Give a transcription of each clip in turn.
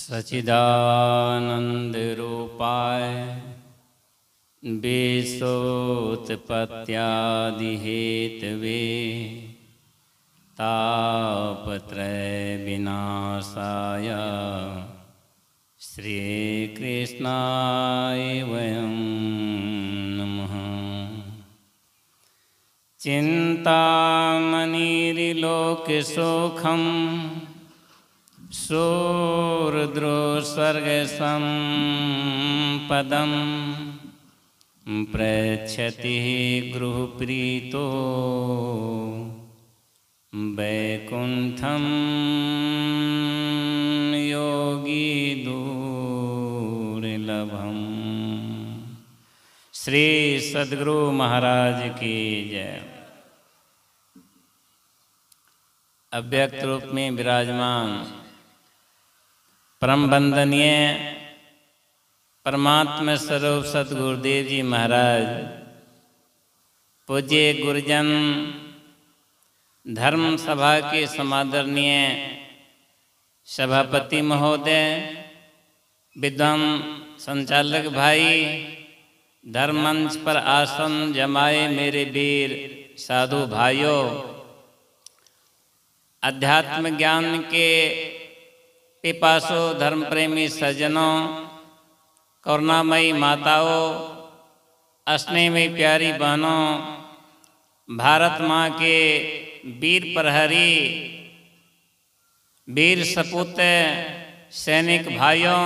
सच्चिदानंद रूपाय विश्वोत्पत्त्यादि Hathaway तापत्रय विनाशाय श्री कृष्णाय वयं नमः। चिंतामणिर्लोकसुखं सूर्द्रो स्वर्गसम्पदं प्रच्छति गृहप्रीतो वैकुंठं योगी दुर्लभम्। श्री सद्गुरु महाराज की जय। अव्यक्त रूप में विराजमान परम वंदनीय परमात्मा स्वरूप सद्गुरुदेव जी महाराज, पूज्य गुरुजन, धर्म सभा के समादरणीय सभापति महोदय, विद्वान संचालक भाई, धर्म मंच पर आसन जमाए मेरे वीर साधु भाइयों, अध्यात्म ज्ञान के पिपासो, धर्म प्रेमी सज्जनों, करुणामयी माताओं, स्नेह में प्यारी बहनों, भारत माँ के वीर प्रहरी, वीर सपूत सैनिक भाइयों,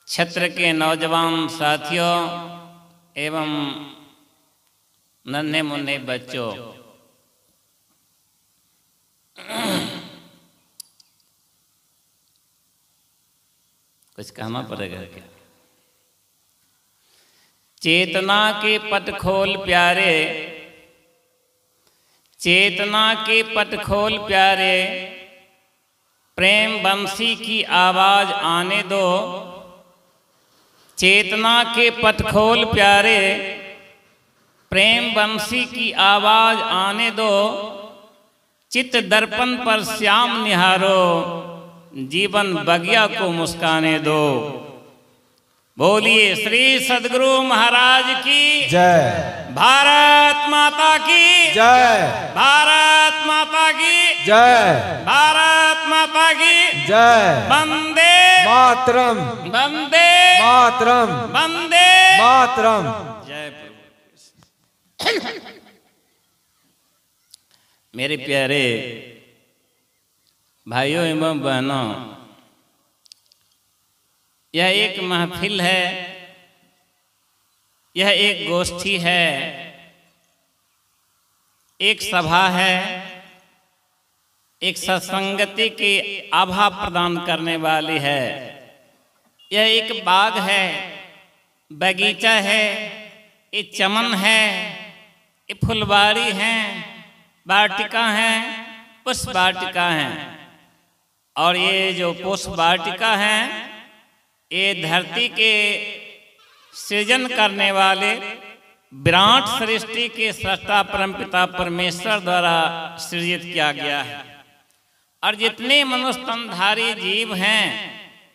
क्षेत्र के नौजवान साथियों एवं नन्हे मुन्ने बच्चों, कुछ कहना पड़ेगा क्या? चेतना के पट खोल प्यारे, चेतना के पट खोल प्यारे, प्रेम बंसी की आवाज आने दो। चेतना के पट खोल प्यारे, प्रेम बंसी की आवाज आने दो। चित्त दर्पण पर श्याम निहारो, जीवन बगिया को मुस्काने दो। बोलिए श्री सद्गुरु महाराज की जय। भारत माता की जय। भारत माता की जय। भारत माता की जय। वंदे मातरम। वंदे मातरम। वंदे मातरम। जय प्रभु। मेरे प्यारे भाइयों एवं बहनों, यह एक महफिल है, यह एक गोष्ठी है, एक सभा है, एक सत्संगति की आभा प्रदान करने वाली है। यह एक बाग है, बगीचा है, ये चमन है, ये फुलवारी है, वाटिका है, पुष्प वाटिका है। और ये जो पुष्प वाटिका है, ये धरती के सृजन करने वाले विराट सृष्टि के सृष्टा परमपिता परमेश्वर द्वारा सृजित किया गया है। और जितने मनुष्य तनधारी जीव हैं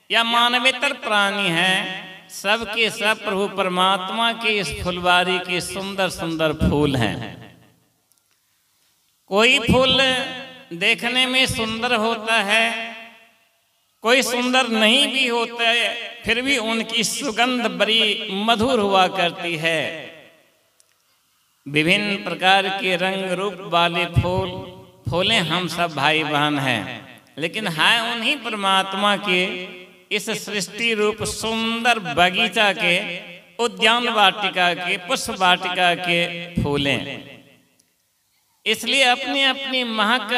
या मानवेतर प्राणी हैं, सब के सब प्रभु परमात्मा के इस फुलवारी के सुंदर सुंदर फूल हैं। कोई फूल देखने में सुंदर होता है, कोई सुंदर नहीं भी होता है, फिर भी उनकी सुगंध बड़ी मधुर हुआ करती है। विभिन्न प्रकार के रंग रूप वाले फूलें हम सब भाई बहन हैं, लेकिन है उन्हीं परमात्मा के इस सृष्टि रूप सुंदर बगीचा के, उद्यान वाटिका के, पुष्प वाटिका के फूलें। इसलिए अपनी अपनी महक,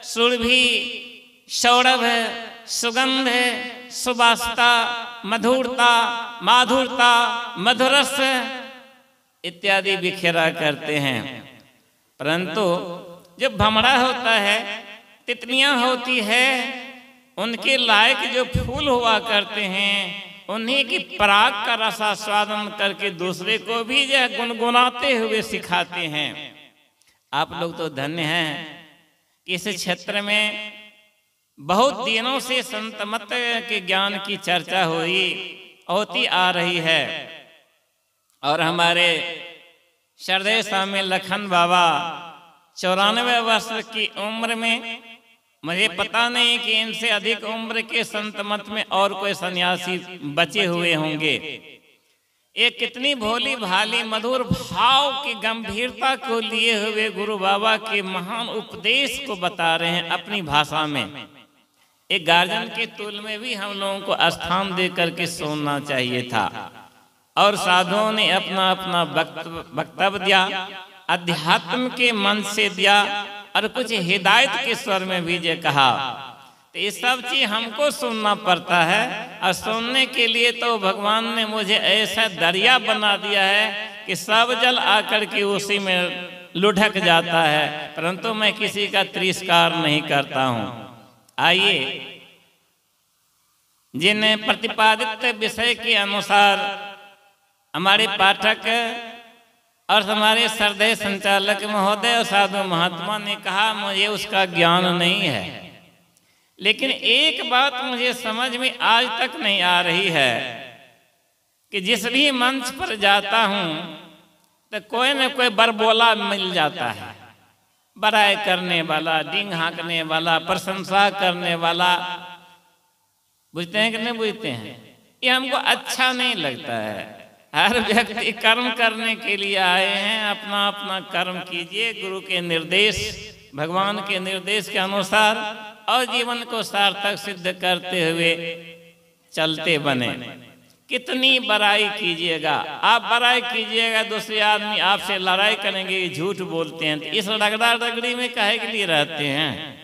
सुरभि, सौरभ, सुगंध, सुवासता, मधुरता, माधुरता, मधुरस इत्यादि बिखेरा करते हैं। परंतु जब भमरा होता है, तितलियां होती है, उनके लायक जो फूल हुआ करते हैं, उन्हीं की पराग का रसास्वादन करके दूसरे को भी यह गुनगुनाते हुए सिखाते हैं। आप लोग तो धन्य हैं कि इस क्षेत्र में बहुत दिनों से संत मत के ज्ञान की चर्चा होती आ रही है। और हमारे श्रद्धेय स्वामी लखन बाबा 94 वर्ष की उम्र में, मुझे पता नहीं कि इनसे अधिक उम्र के संत मत में और कोई सन्यासी बचे हुए होंगे। ये कितनी भोली भाली मधुर भाव की गंभीरता को लिए हुए गुरु बाबा के महान उपदेश को बता रहे हैं अपनी भाषा में। एक गार्जियन के तुल में भी हम लोगों को स्थान दे करके सुनना चाहिए था। और साधुओं ने अपना अपना वक्तव्य दिया, अध्यात्म के मन से दिया और कुछ हिदायत के स्वर में भी ये कहा। तो ये सब चीज हमको सुनना पड़ता है। और सुनने के लिए तो भगवान ने मुझे ऐसा दरिया बना दिया है कि सब जल आकर के उसी में लुढ़क जाता है, परंतु मैं किसी का तिरस्कार नहीं करता हूँ। आइए, जिन प्रतिपादित विषय के अनुसार हमारे पाठक और हमारे श्रद्धेय संचालक महोदय और साधु महात्मा ने कहा, मुझे उसका ज्ञान नहीं है। लेकिन एक बात मुझे समझ में आज तक नहीं आ रही है कि जिस भी मंच पर जाता हूँ तो कोई न कोई बरबोला मिल जाता है, बड़ाई करने वाला, डींग हाँकने वाला, प्रशंसा करने वाला। बुझते हैं कि नहीं बुझते हैं? ये हमको अच्छा नहीं लगता है। हर व्यक्ति कर्म करने के लिए आए हैं, अपना अपना कर्म कीजिए गुरु के निर्देश, भगवान के निर्देश के अनुसार, और जीवन को सार्थक सिद्ध करते हुए चलते बने। कितनी बड़ाई कीजिएगा, आप बड़ाई कीजिएगा, दूसरे आदमी आपसे लड़ाई करेंगे, झूठ बोलते हैं, तो इस रगड़ा रगड़ी में काहे के लिए रहते हैं?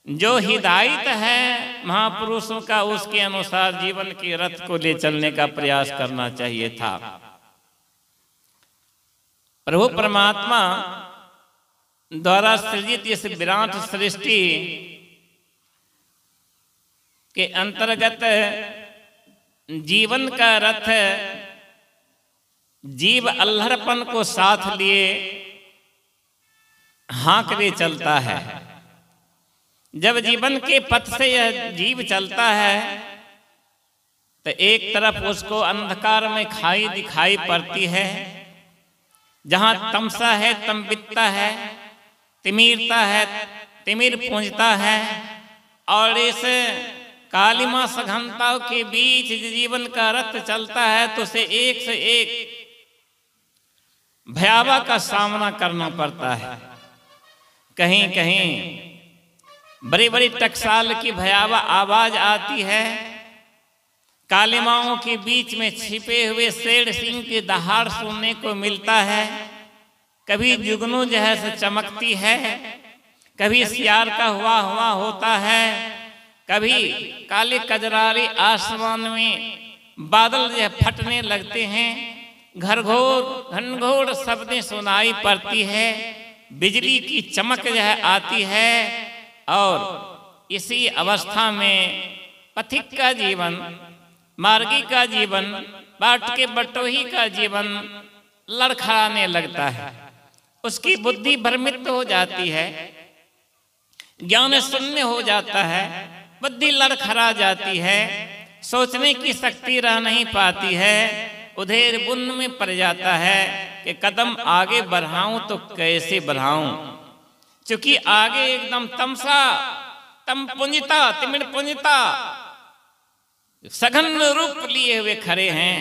जो हिदायत है महापुरुषों का, उसके अनुसार जीवन के रथ को ले चलने का प्रयास करना चाहिए था। प्रभु परमात्मा द्वारा सृजित इस विराट सृष्टि के अंतर्गत जीवन का रथ जीव अल्हड़पन को साथ लिए हाँकने चलता है। जब जीवन के पथ से यह जीव चलता है तो एक तरफ उसको अंधकार में खाई दिखाई पड़ती है, जहां तमसा है तमबित्ता है, तिमिरता है तिमिर पूंजता है। और इस कालिमा सघनताओं के बीच जीवन का रथ चलता है तो उसे एक से एक भयावह का सामना करना पड़ता है। कहीं कहीं बड़ी बड़ी टकसाल की भयावह आवाज आती है, कालिमाओं के बीच में छिपे हुए शेर सिंह की दहाड़ सुनने को मिलता है। कभी जुगनू जैसे चमकती है, कभी सियार का हुआ होता है, कभी काले कजरारे आसमान में बादल जो फटने लगते हैं, घरघोर घनघोर शब्दें सुनाई पड़ती है, बिजली की चमक जो है आती है। और इसी अवस्था में पथिक का जीवन, मार्गी का जीवन, बाट के बटोही का जीवन लड़खड़ाने लगता है। उसकी बुद्धि भ्रमित हो जाती है, ज्ञान शून्य हो जाता है, बुद्धि लड़खड़ा जाती है, सोचने की शक्ति रह नहीं पाती है, उधेर बुन में पड़ जाता है कि कदम आगे बढ़ाऊं तो कैसे बढ़ाऊं, क्योंकि आगे एकदम तमसा तमपुंजिता तिमिर पुंजिता सघन रूप लिए हुए खड़े हैं।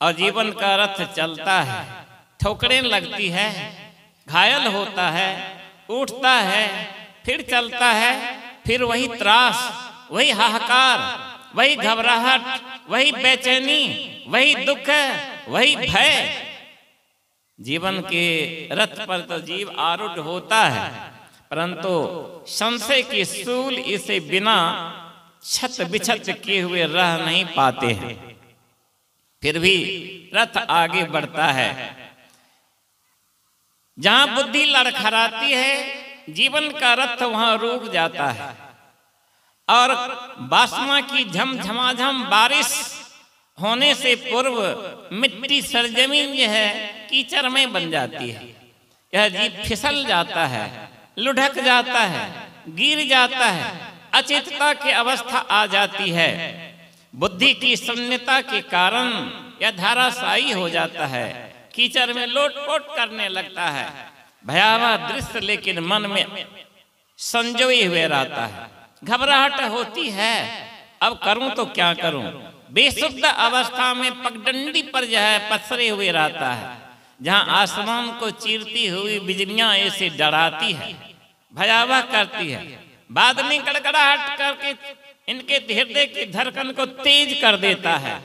और जीवन का रथ चलता है, ठोकरें लगती है, घायल होता है, उठता है, फिर चलता है, फिर वही त्रास, वही हाहाकार, वही घबराहट, वही बेचैनी, वही दुख, वही भय। जीवन के रथ पर तो जीव आरूढ़ होता है, परंतु संशय की सूल इसे बिना छत बिछत किए हुए रह नहीं पाते हैं। फिर भी रथ आगे बढ़ता है। जहां बुद्धि लड़खड़ाती है, जीवन का रथ वहां रुक जाता है। और बासमा की झमझमाझम बारिश होने से पूर्व मिट्टी सरजमीन जो है कीचड़ में बन जाती है। यह जीव फिसल जाता है, लुढ़क जाता है, गिर जाता है, अचेतता की अवस्था आ जाती है, बुद्धि की शून्यता के कारण यह धाराशायी हो जाता है, कीचड़ में लोटपोट करने लगता है। भयावह दृश्य लेकिन मन में संजोए हुए रहता है, घबराहट होती है, अब करूं तो क्या करूं। बेसुध अवस्था में पगडंडी पर जो है पसरे हुए रहता है, जहां आसमान को चीरती हुई बिजलियां ऐसे डराती है, भयावह करती है। बाद में गड़गड़ाहट करके इनके हृदय की धड़कन को तेज कर देता है,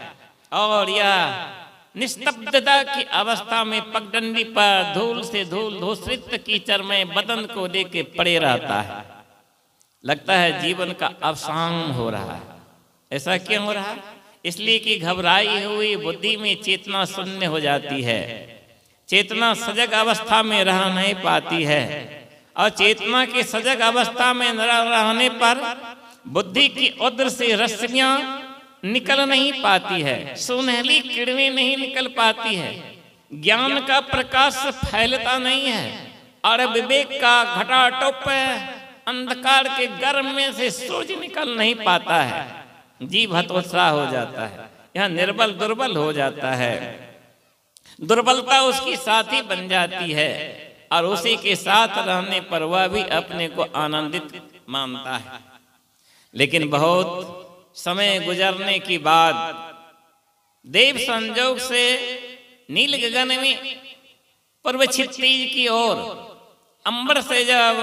और यह निस्तब्धता की अवस्था में पगडंडी पर धूल से धूल धूसरित कीचड़ में बदन को लेके पड़े रहता है। लगता है जीवन का अवसान हो रहा है। ऐसा क्यों हो रहा है? इसलिए कि घबराई हुई बुद्धि में चेतना शून्य हो जाती है, चेतना सजग अवस्था में रह नहीं पाती है, और चेतना की सजग अवस्था में न रहने पर बुद्धि की उद्र से रश्मियां निकल नहीं पाती है, सुनहली किरणें नहीं निकल पाती है, ज्ञान का प्रकाश फैलता नहीं है, और विवेक का घटाटोप अंधकार के गर्भ में से सूरज निकल नहीं पाता है। जीव हतोत्साह हो जाता है, यह निर्बल दुर्बल हो जाता है, दुर्बलता उसकी साथी बन जाती है, और उसी के साथ रहने पर वह भी अपने को आनंदित मानता है। लेकिन बहुत समय गुजरने के बाद देव संजोग से नील गगन में पूर्व क्षितिज की ओर अंबर से जब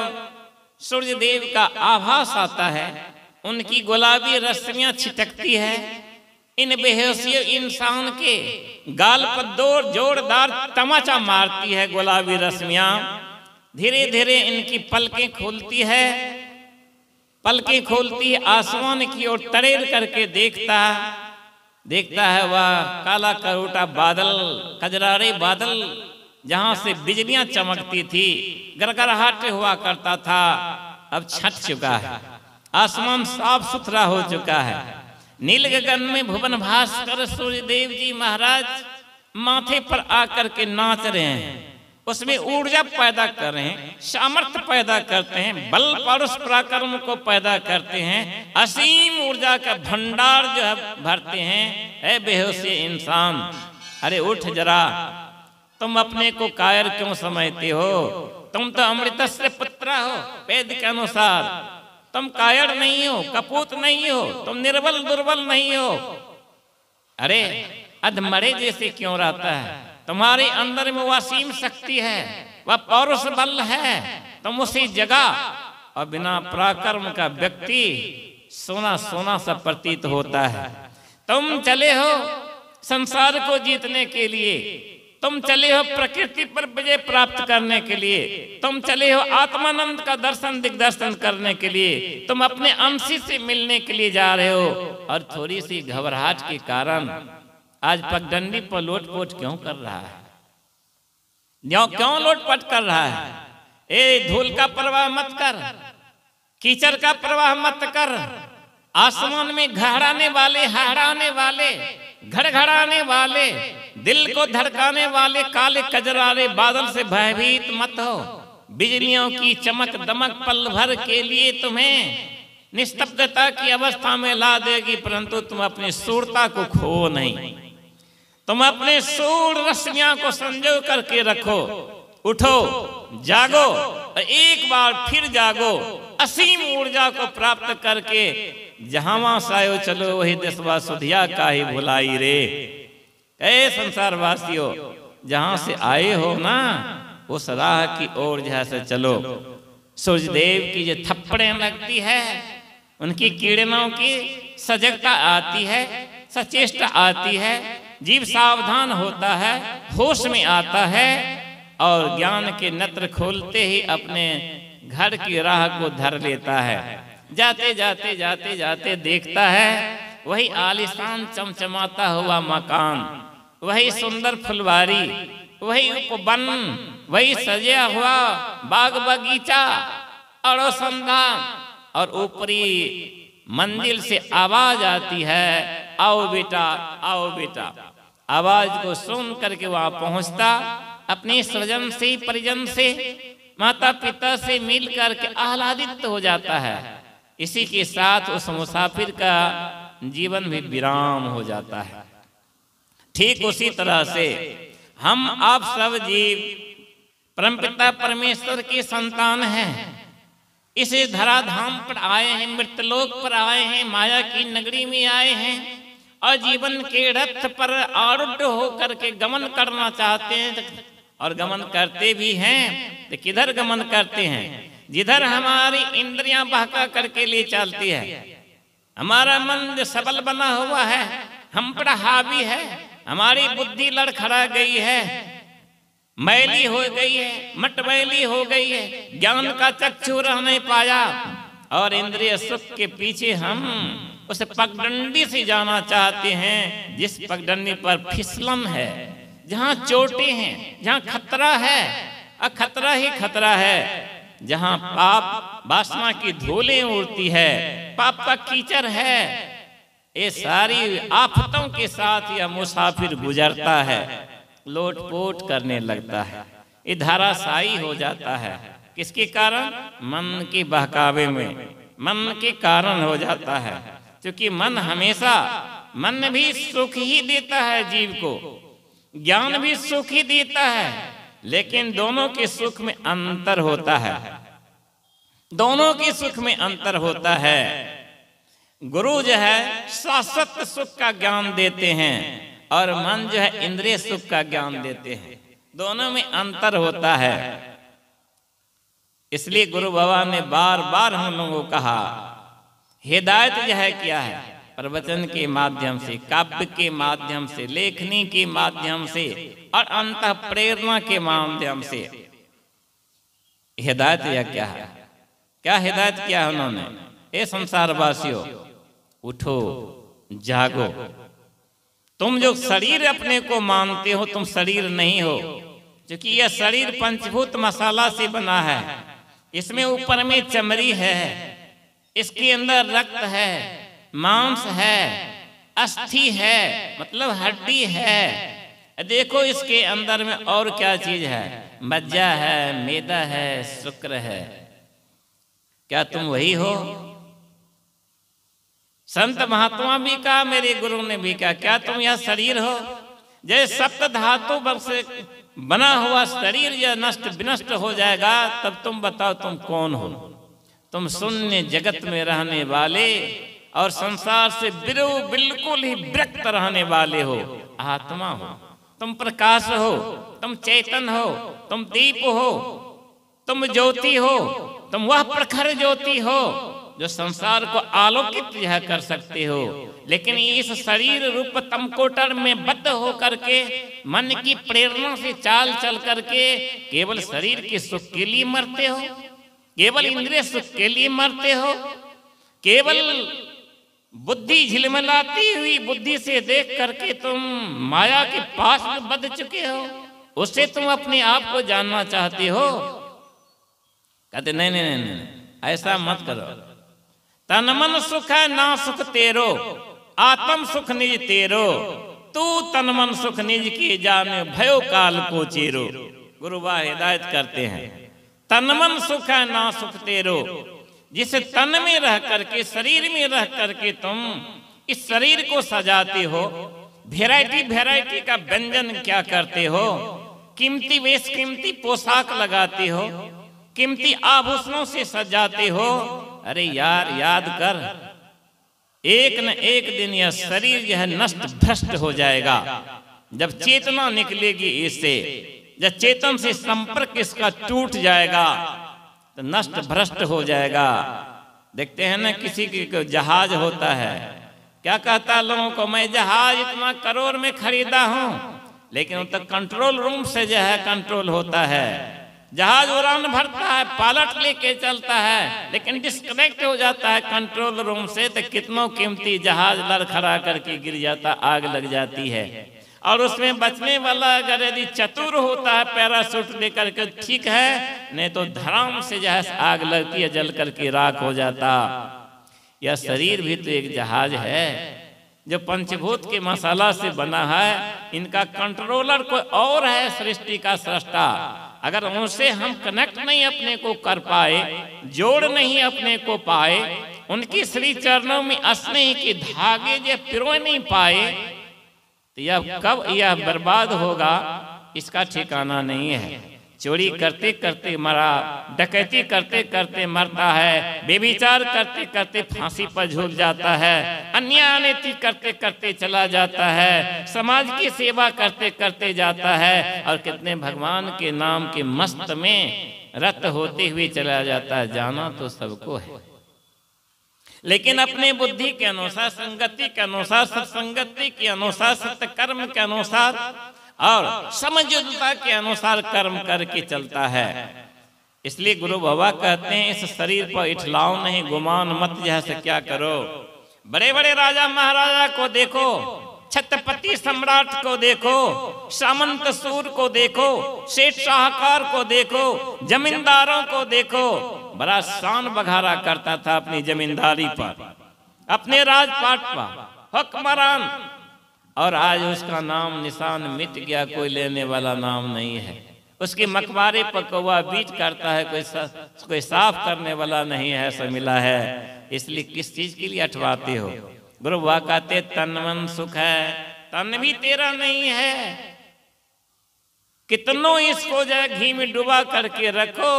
सूर्य देव का आभास आता है, उनकी गुलाबी रश्मियां छिटकती है, इन बेहोशियों इंसान के गाल पर दो जोरदार तमाचा मारती है गुलाबी रश्मियां। धीरे धीरे इनकी पलकें खुलती है, पलकें खोलती है, आसमान की ओर तड़ेर करके देखता है वह काला करोटा बादल, कजरारे बादल, जहां से बिजलियां चमकती थी, गड़गड़ाहट हुआ करता था, अब छट चुका है, आसमान साफ सुथरा हो चुका है। नील गगन में भुवन भास्कर सूर्य देव जी महाराज माथे पर आकर के नाच रहे हैं, उसमें ऊर्जा पैदा कर रहे हैं, सामर्थ्य पैदा करते हैं, बल पौरुष पराक्रम को पैदा करते हैं, असीम ऊर्जा का भंडार जो है भरते हैं। ऐ बेहोशी इंसान, अरे उठ जरा, तुम अपने को कायर क्यों समझते हो? तुम तो अमृत से पुत्र हो, वेद के अनुसार तुम कायर नहीं हो, कपूत नहीं हो, तुम निर्बल दुर्बल नहीं हो। अरे अधमरे जैसे क्यों रहता है? तुम्हारे अंदर में वह असीम शक्ति है, वह पौरुष बल है, तुम उसी जगह। और बिना पराक्रम का व्यक्ति सोना सोना सा प्रतीत होता है। तुम चले हो संसार को जीतने के लिए, तुम चले हो प्रकृति पर विजय प्राप्त करने के लिए, तुम चले हो आत्मानंद का दर्शन दिग्दर्शन करने के लिए, तुम अपने अंशी से मिलने के लिए जा रहे हो, और थोड़ी सी घबराहट के कारण आज पगडंडी पर लोटपोट क्यों कर रहा है? क्यों लोटपोट कर रहा है? ए धूल का प्रवाह मत कर, कीचड़ का प्रवाह मत कर, आसमान में घहराने वाले, हहराने वाले, घड़घड़ाने वाले, दिल को धड़काने वाले काले कजरारे बादल से भयभीत मत हो। बिजलियों की चमक दमक पल भर के लिए तुम्हें निस्तब्धता की अवस्था में ला देगी, परंतु तुम अपनी सूरता को खो नहीं। तुम अपने सूर रश्मियां को संजो करके रखो, उठो, जागो, और एक बार फिर जागो, असीम ऊर्जा को प्राप्त करके जहां सायो चलो वही देशवा सुधिया का ही भुलाई रे। ऐ संसार वासियों, जहां से आए हो ना उस राह की ओर जैसे चलो। सूर्य देव की जो थप्पड़ें लगती है, उनकी किरणों की सजगता आती है, सचेष्टा आती है, जीव सावधान होता है, होश में आता है, और ज्ञान के नेत्र खोलते ही अपने घर की राह को धर लेता है। जाते जाते जाते जाते देखता है वही आलीशान चमचमाता हुआ मकान, वही सुंदर फुलवारी, वही उपवन, वही सजा हुआ बाग बगीचा और रोशनदान, और ऊपरी मंजिल से आवाज आती है, आओ बेटा, आओ बेटा। आवाज को सुन करके वहां पहुंचता, अपने स्वजन से, परिजन से, माता पिता से मिल करके आह्लादित हो जाता है। इसी के साथ उस मुसाफिर का जीवन भी विराम हो जाता है। ठीक उसी तरह से हम आप सब जीव परमपिता परमेश्वर के संतान हैं। इस धराधाम पर आए हैं, मृतलोक पर आए हैं, माया की नगरी में आए हैं और जीवन के रथ पर आरूढ़ होकर के गमन करना चाहते हैं और गमन करते भी हैं। तो किधर गमन करते हैं? जिधर हमारी इंद्रियां बहका करके ले चलती है। हमारा मन सबल बना हुआ है, हम पर हावी है, हमारी बुद्धि लड़खड़ा गई है, मैली हो गई है, मटमैली हो गई है, ज्ञान का चक्षु रह नहीं पाया और इंद्रिय सुख के पीछे हम उस पगडंडी से जाना चाहते हैं जिस पगडंडी पर फिसलन है, जहाँ चोटें हैं, जहाँ खतरा है और खतरा ही खतरा है, जहाँ पाप वासना की धूलें उड़ती है, पाप का कीचड़ है। ये सारी आफतों के साथ यह मुसाफिर गुजरता है, लोटपोट करने लगता है, ये धराशायी हो जाता है। किसके कारण? मन के बहकावे में, मन के कारण हो जाता है। क्योंकि मन हमेशा, मन भी सुख ही देता है जीव को, ज्ञान भी सुख ही देता है, लेकिन दोनों के सुख में अंतर होता है, दोनों के सुख में अंतर होता है। गुरु जो है शाश्वत सुख का ज्ञान देते हैं और मन जो है इंद्रिय सुख का ज्ञान देते हैं, दोनों में अंतर होता है। इसलिए गुरु बाबा ने बार बार हम लोगों को कहा, हिदायत जो है क्या है? प्रवचन के माध्यम से, काव्य के माध्यम से, लेखनी के माध्यम से और अंतः प्रेरणा के माध्यम से। हिदायत या क्या है? क्या हिदायत किया है उन्होंने? ए संसार वासियों, उठो, जागो। तुम जो शरीर अपने को मानते हो, तुम शरीर नहीं हो, क्योंकि यह शरीर पंचभूत मसाला से बना है। इसमें ऊपर में चमड़ी है, इसके अंदर रक्त है, मांस है, अस्थि है, मतलब हड्डी है। देखो इसके अंदर में और क्या चीज है? मज्जा है, मैदा है, शुक्र है। क्या तुम वही हो? संत महात्मा भी कहा, मेरे गुरु ने भी कहा, क्या तुम यह शरीर हो? जैसे सप्त धातु से बना हुआ शरीर यह नष्ट विनष्ट हो जाएगा, तब तुम बताओ तुम कौन हो? तुम शून्य जगत में रहने वाले और संसार से बिल्कुल ही विरक्त रहने वाले हो, आत्मा हो। तुम प्रकाश हो, तुम चैतन हो, तुम दीप हो, तुम ज्योति हो, तुम वह प्रखर ज्योति हो जो संसार को आलोकित यह कर सकते हो। लेकिन इस शरीर रूप तमकोटर में बद्ध हो करके, मन की प्रेरणा से चाल चल करके केवल शरीर के सुख के लिए मरते हो, केवल इंद्रिय सुख के लिए मरते हो, केवल बुद्धि झिलमिलाती हुई बुद्धि से देख करके तुम माया के पास में बंध चुके हो, उससे तुम अपने आप को जानना चाहते हो। कहते नहीं नहीं नहीं, नहीं, ऐसा मत करो। तन मन सुख है ना सुख तेरो, आत्म सुख निज तेरो, तू तन मन सुख निज की जाने भयो काल को चेरो। गुरु बा हिदायत करते हैं, तन मन सुख है ना सुख तेरो। जिस तन में रह करके, शरीर में रह करके तुम इस शरीर को सजाते हो, वैरायटी वैरायटी का व्यंजन क्या करते हो, कीमती वेश कीमती पोशाक लगाते हो, कीमती आभूषणों से सजाते हो। अरे यार याद कर, एक न एक दिन यह शरीर यह नष्ट भ्रष्ट हो जाएगा। जब चेतना निकलेगी इससे, जब चेतन से संपर्क इसका टूट जाएगा तो नष्ट भ्रष्ट हो जाएगा। देखते हैं ना, किसी की जहाज होता है, क्या कहता है लोगों को, मैं जहाज इतना करोड़ में खरीदा हूं, लेकिन तक कंट्रोल रूम से जो है कंट्रोल होता है। जहाज उड़ान भरता है, पायलट लेके चलता है, लेकिन डिस्कनेक्ट हो जाता है कंट्रोल रूम से, तो कितनों कीमती जहाज लड़खड़ा करके गिर जाता, आग लग जाती है। और उसमें बचने वाला अगर यदि चतुर होता है, पैराशूट लेकर के, ठीक है, नहीं तो धड़ाम से जो है आग लगती है, जल करके राख हो जाता। यह शरीर भी तो एक जहाज है जो पंचभूत के मसाला से बना है। इनका कंट्रोलर कोई और है, सृष्टि का सृष्टा। अगर उनसे हम कनेक्ट नहीं अपने को कर पाए, जोड़ नहीं अपने को पाए, उनकी श्री चरणों में स्नेह के धागे जो पिरो नहीं पाए तो यह कब यह बर्बाद होगा इसका ठिकाना नहीं है। चोरी करते करते मरा, डकैती करते करते मरता है, बेविचार करते करते फांसी पर झूल जाता है, अन्याय अनैति करते करते चला जाता है, समाज की सेवा करते करते जाता है और कितने भगवान के नाम के मस्त में रत होते हुए चला जाता है। जाना तो सबको है, लेकिन अपने बुद्धि के अनुसार, संगति के अनुसार, सत्संगति के अनुसार, सत्कर्म के अनुसार और समझौता के अनुसार कर्म करके चलता है। इसलिए गुरु बाबा कहते हैं इस शरीर पर इठलाओ नहीं, गुमान मत जैसे क्या करो। बड़े बड़े राजा महाराजा को देखो, छत्रपति सम्राट को देखो, सामंत सूर को देखो, सेठ साहूकार को देखो, जमींदारों को देखो, बड़ा शान बघारा करता था अपनी जमींदारी पर, अपने राजपाट पर, हुक्मरान। और आज उसका नाम निशान मिट गया, कोई लेने वाला नाम नहीं है। उसके मकबरे पर कौवा बीट करता है, कोई साफ करने वाला नहीं है, ऐसा मिला है। इसलिए किस चीज के लिए अटवाते हो? गुरु बाबा कहते तन मन सुख है, तन भी तेरा नहीं है, कितनों इसको जो घी में डुबा करके रखो,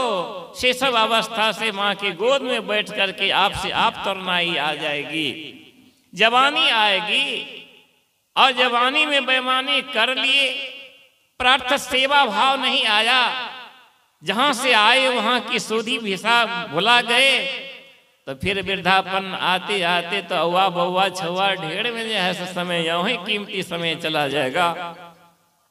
शैशव अवस्था से माँ की गोद में बैठ करके आपसे आप तरुणाई आ जाएगी, जवानी आएगी। और जवानी में बेईमानी कर लिए, प्रार्थ सेवा भाव नहीं आया, जहां से आए वहां की सूधी भिसा भुला गए, तो फिर वृद्धापन आते आते तो अवा बउआ छुआ ढेर में जो है समय यूं ही कीमती समय चला जाएगा।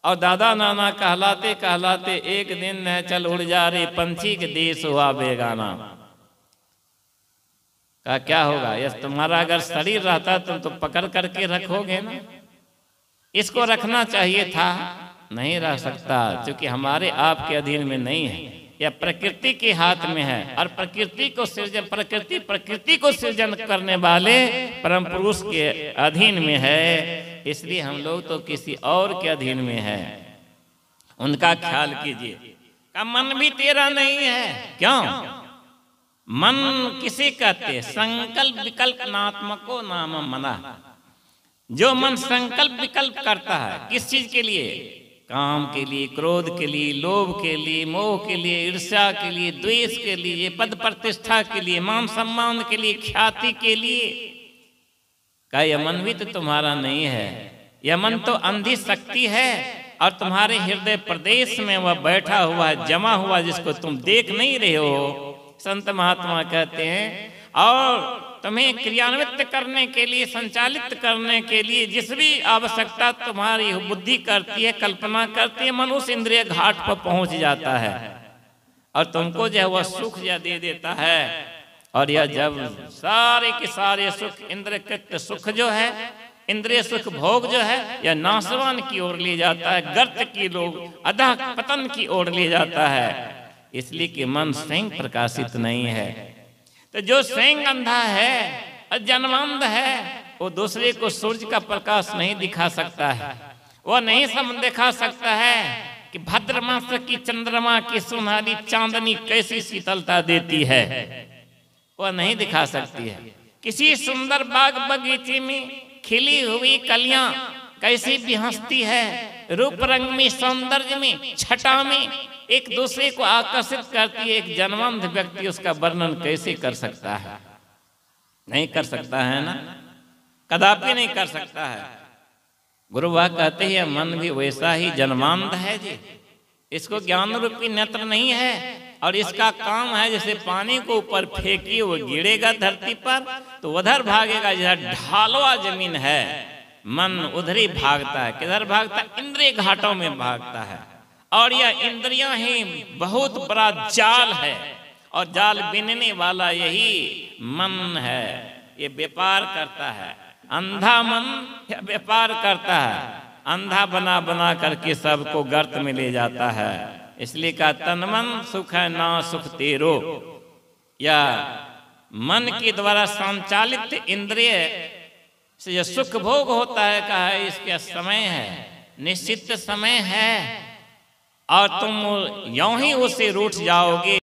और दादा नाना कहलाते कहलाते एक दिन न चल उड़ जा रे पंछी के देश हुआ बेगाना। का क्या होगा? यस तुम्हारा अगर शरीर रहता तो पकड़ करके रखोगे ना, इसको रखना चाहिए था, नहीं रह सकता, क्योंकि हमारे आपके अधीन में नहीं है, यह प्रकृति के हाथ में है। और प्रकृति को सृजन करने वाले परम पुरुष के अधीन में है। इसलिए हम लोग तो किसी और के अधीन में है, उनका ख्याल कीजिए। का मन भी तेरा नहीं है, क्यों? मन किसे कहते? संकल्प विकल्प नात्मको नाम मना। जो मन संकल्प विकल्प करता है, किस चीज के लिए? काम के लिए, क्रोध के लिए, लोभ के लिए, मोह के लिए, ईर्ष्या के लिए, द्वेष के लिए, पद प्रतिष्ठा के लिए, मान सम्मान के लिए, ख्याति के लिए। का यह मन भी तो तुम्हारा नहीं है, यह मन तो अंधी शक्ति है और तुम्हारे हृदय प्रदेश में वह बैठा हुआ है, जमा हुआ, जिसको तुम देख नहीं रहे हो। संत महात्मा कहते हैं और तुम्हें क्रियान्वित करने के लिए, संचालित करने के लिए जिस भी आवश्यकता तुम्हारी बुद्धि करती है, कल्पना करती है, मनुष्य इंद्रिय घाट पर पहुंच जाता है और तुमको जो है वह सुख या दे देता है। और यह जब सारे के सारे सुख, इंद्रियकृत सुख जो है, इंद्रिय सुख भोग जो है, यह नाशवान की ओर ले जाता है, गर्त की लोग अधः पतन की ओर ले जाता है। इसलिए कि मन स्वयं प्रकाशित नहीं है। तो जो स्वयं अंधा है और जन्मांध है, वो दूसरे को सूर्य का प्रकाश नहीं दिखा सकता है, वो नहीं दिखा सकता है कि भाद्र मास की चंद्रमा की सुनहरी चांदनी कैसी शीतलता देती है, वह नहीं दिखा सकती है। किसी सुंदर बाग बगीचे में खिली हुई कलियां कैसी भी हंसती है, रूप रंग में, सौंदर्य में, छटा में एक दूसरे को आकर्षित करती है। एक जन्मंध व्यक्ति उसका वर्णन कैसे कर सकता है? नहीं कर सकता है ना, कदापि नहीं कर सकता है। गुरु बाबा कहते हैं मन भी वैसा ही जन्मांध है जी, इसको ज्ञान रूपी नेत्र नहीं है और इसका काम है जैसे पानी को ऊपर फेंकिए वो गिरेगा धरती पर तो उधर भागेगा, जहाँ ढालवा जमीन है मन उधर ही भागता है। किधर भागता है? इंद्रिय घाटों में भागता है। और यह इंद्रियां ही बहुत बड़ा जाल है और जाल बीनने वाला यही मन है। ये व्यापार करता है, अंधा मन यह व्यापार करता है, अंधा बना बना करके सबको गर्त में ले जाता है। इसलिए कहा तन मन सुख है ना सुख तेरो, या मन के द्वारा संचालित इंद्रिय से जो सुख भोग होता है, कहा है इसका समय है, निश्चित समय है और तुम यूं ही उससे रूठ जाओगे।